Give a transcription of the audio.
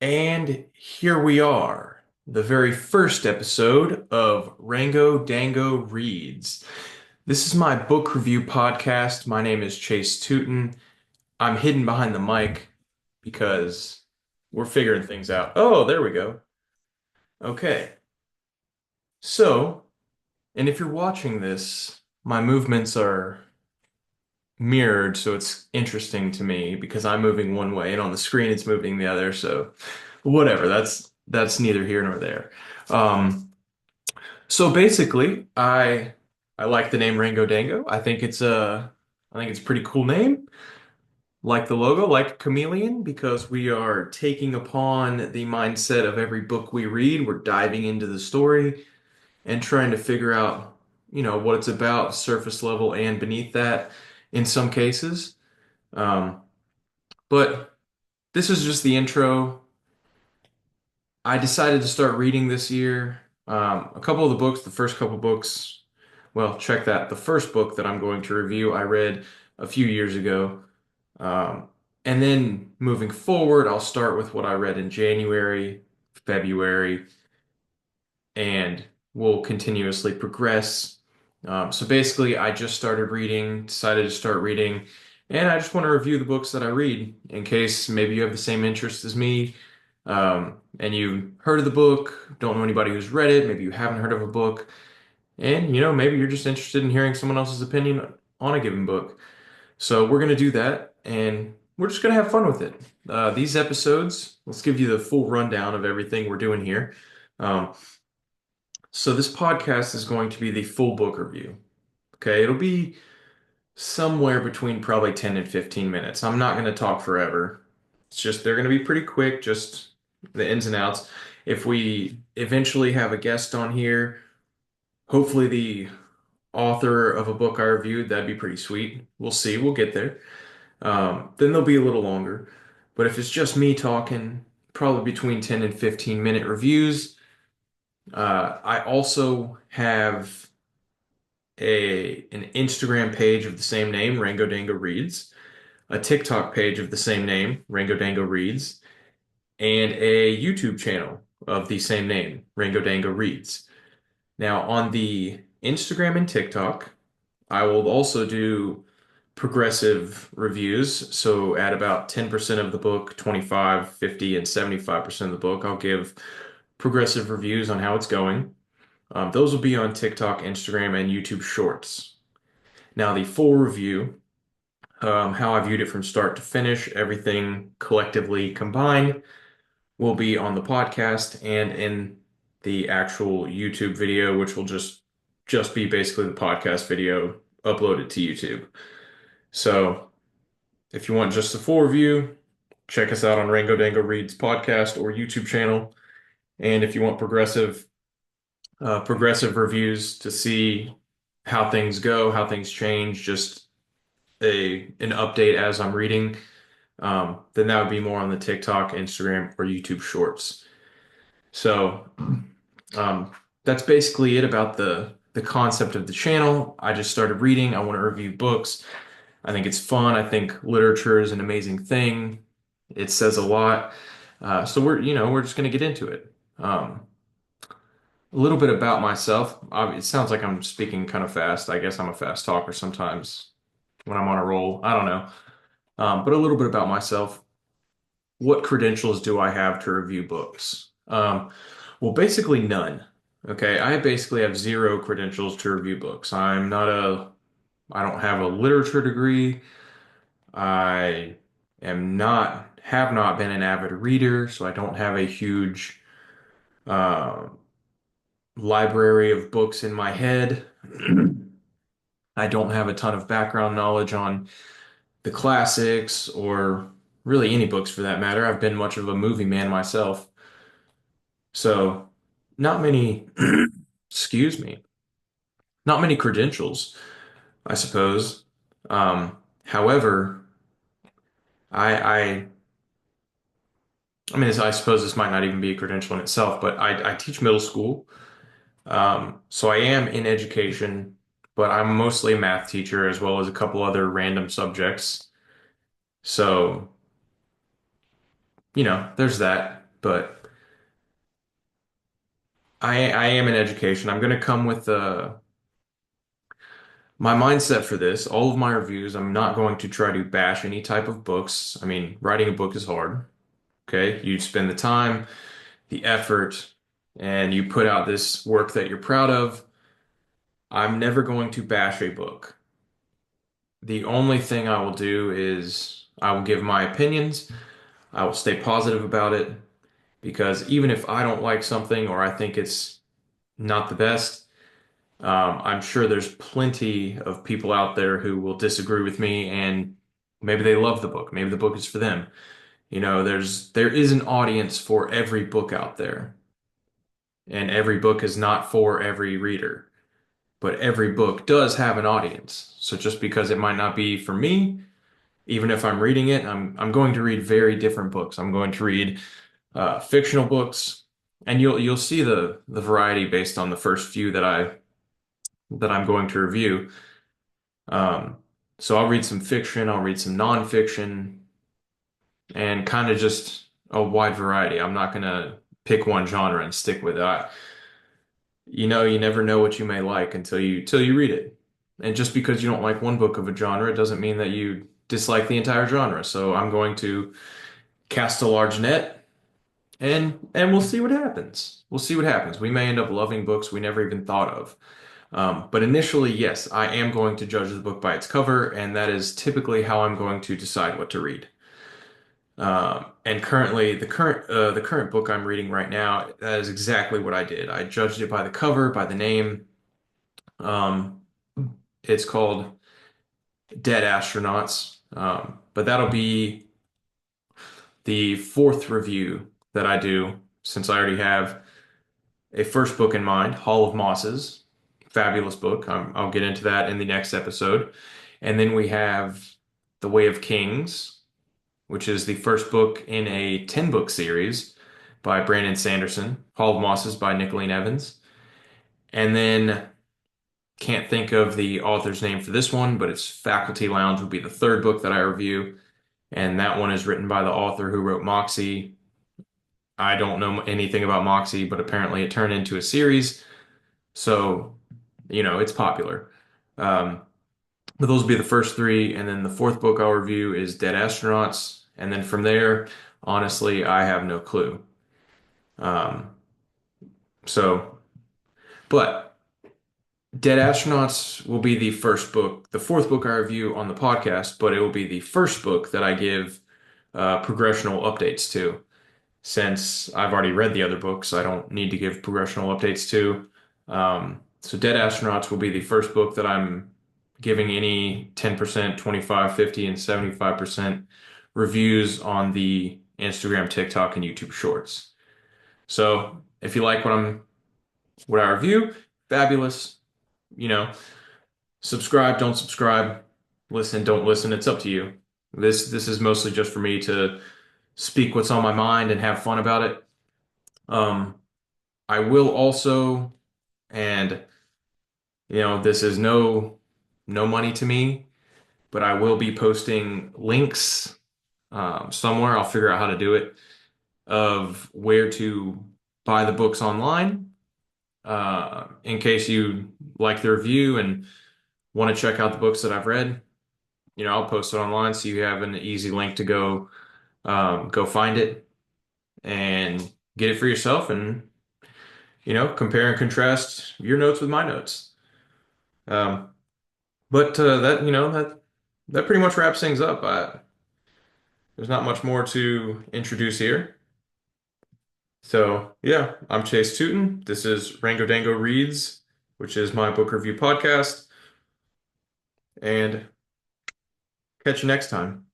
And here we are, the very first episode of Rango Dango Reads. This is my book review podcast. My name is Chase Tuten. I'm hidden behind the mic because we're figuring things out. Oh, there we go. Okay. So, and if you're watching this, my movements are mirrored, so it's interesting to me because I'm moving one way and on the screen it's moving the other. So, whatever. That's neither here nor there. Um, so basically, I like the name Rango Dango. I think it's a pretty cool name. Like the logo, like chameleon, because we are taking upon the mindset of every book we read. We're diving into the story and trying to figure out, what it's about, surface level and beneath that in some cases. Um, but this is just the intro. I decided to start reading this year. A couple of the books, the first couple books, well, check that. The first book that I'm going to review, I read a few years ago. Um, and then moving forward, I'll start with what I read in January, February, and we'll continuously progress. So basically, I just started reading, decided to start reading, and I just want to review the books that I read in case maybe you have the same interest as me, and you heard of the book, don't know anybody who's read it, maybe you haven't heard of a book, and maybe you're just interested in hearing someone else's opinion on a given book. So we're going to do that, and we're just going to have fun with it. These episodes, let's give you the full rundown of everything we're doing here. Um, so this podcast is going to be the full book review. Okay, it'll be somewhere between probably 10 and 15 minutes. I'm not going to talk forever. It's just they're going to be pretty quick, just the ins and outs. If we eventually have a guest on here, hopefully the author of a book I reviewed, that'd be pretty sweet. We'll see, we'll get there. Then they'll be a little longer. But if it's just me talking, probably between 10 and 15-minute reviews. I also have an Instagram page of the same name, Rango Dango Reads, a TikTok page of the same name, Rango Dango Reads, and a YouTube channel of the same name, Rango Dango Reads. Now, on the Instagram and TikTok, I will also do progressive reviews. So at about 10% of the book, 25, 50, and 75% of the book, I'll give progressive reviews on how it's going. Those will be on TikTok, Instagram, and YouTube Shorts. Now, the full review, how I viewed it from start to finish, everything collectively combined, will be on the podcast and in the actual YouTube video, which will just be basically the podcast video uploaded to YouTube. So if you want just the full review, check us out on Rango Dango Reads podcast or YouTube channel. And if you want progressive reviews to see how things go, how things change, just an update as I'm reading, then that would be more on the TikTok, Instagram, or YouTube Shorts. So um, that's basically it about the concept of the channel. I just started reading. I want to review books. I think it's fun. I think literature is an amazing thing. It says a lot. So we're just going to get into it. A little bit about myself. It sounds like I'm speaking kind of fast. I guess I'm a fast talker sometimes when I'm on a roll. I don't know. But a little bit about myself. What credentials do I have to review books? Well, basically none. Okay, I basically have zero credentials to review books. I don't have a literature degree. I have not been an avid reader, so I don't have a huge uh, library of books in my head. I don't have a ton of background knowledge on the classics or really any books for that matter. I've been much of a movie man myself. So, not many, excuse me, not many credentials, I suppose. However, I, I mean, I suppose this might not even be a credential in itself, but I teach middle school. So I am in education, but I'm mostly a math teacher as well as a couple other random subjects. So, there's that. but I am in education. I'm going to come with my mindset for this. All of my reviews, I'm not going to try to bash any type of books. I mean, writing a book is hard. Okay, you spend the time, the effort, and you put out this work that you're proud of. I'm never going to bash a book. The only thing I will do is I will give my opinions. I will stay positive about it because even if I don't like something or I think it's not the best, I'm sure there's plenty of people out there who will disagree with me and maybe they love the book. Maybe the book is for them. There is an audience for every book out there, and every book is not for every reader, but every book does have an audience. So just because it might not be for me, even if I'm reading it, I'm going to read very different books. I'm going to read fictional books, and you'll see the variety based on the first few that I'm going to review. Um, so I'll read some fiction, I'll read some nonfiction, and kind of just a wide variety. I'm not gonna pick one genre and stick with it. You never know what you may like until you read it. And just because you don't like one book of a genre doesn't mean that you dislike the entire genre. So I'm going to cast a large net and we'll see what happens. We'll see what happens. We may end up loving books we never even thought of. But initially, yes, I am going to judge the book by its cover, and that is typically how I'm going to decide what to read. And currently, the current book I'm reading right now, that is exactly what I did. I judged it by the cover, by the name. Um, it's called Dead Astronauts, but that'll be the fourth review that I do since I already have a first book in mind, Hall of Mosses. Fabulous book. I'll get into that in the next episode. And then we have The Way of Kings, which is the first book in a 10 book series by Brandon Sanderson. Hall of Mosses by Nicolene Evans. And then can't think of the author's name for this one, but it's Faculty Lounge would be the third book that I review. And that one is written by the author who wrote Moxie. I don't know anything about Moxie, but apparently it turned into a series. So, it's popular. Um, but those will be the first three. And then the fourth book I'll review is Dead Astronauts. And then from there, honestly, I have no clue. Um, so, but Dead Astronauts will be the first book, the fourth book I review on the podcast, but it will be the first book that I give progressional updates to. Since I've already read the other books, I don't need to give progressional updates to. So Dead Astronauts will be the first book that I'm giving any 10%, 25, 50, and 75% reviews on the Instagram, TikTok, and YouTube Shorts. So if you like what I review, fabulous. You know, subscribe, don't subscribe, listen, don't listen. It's up to you. This is mostly just for me to speak what's on my mind and have fun about it. Um, I will also, and this is no money to me, but I will be posting links somewhere. I'll figure out how to do it of where to buy the books online. In case you like the review and want to check out the books that I've read, I'll post it online so you have an easy link to go find it and get it for yourself and compare and contrast your notes with my notes. Um, but that pretty much wraps things up. There's not much more to introduce here. So yeah, I'm Chase Tuten. This is Rango Dango Reads, which is my book review podcast, and catch you next time.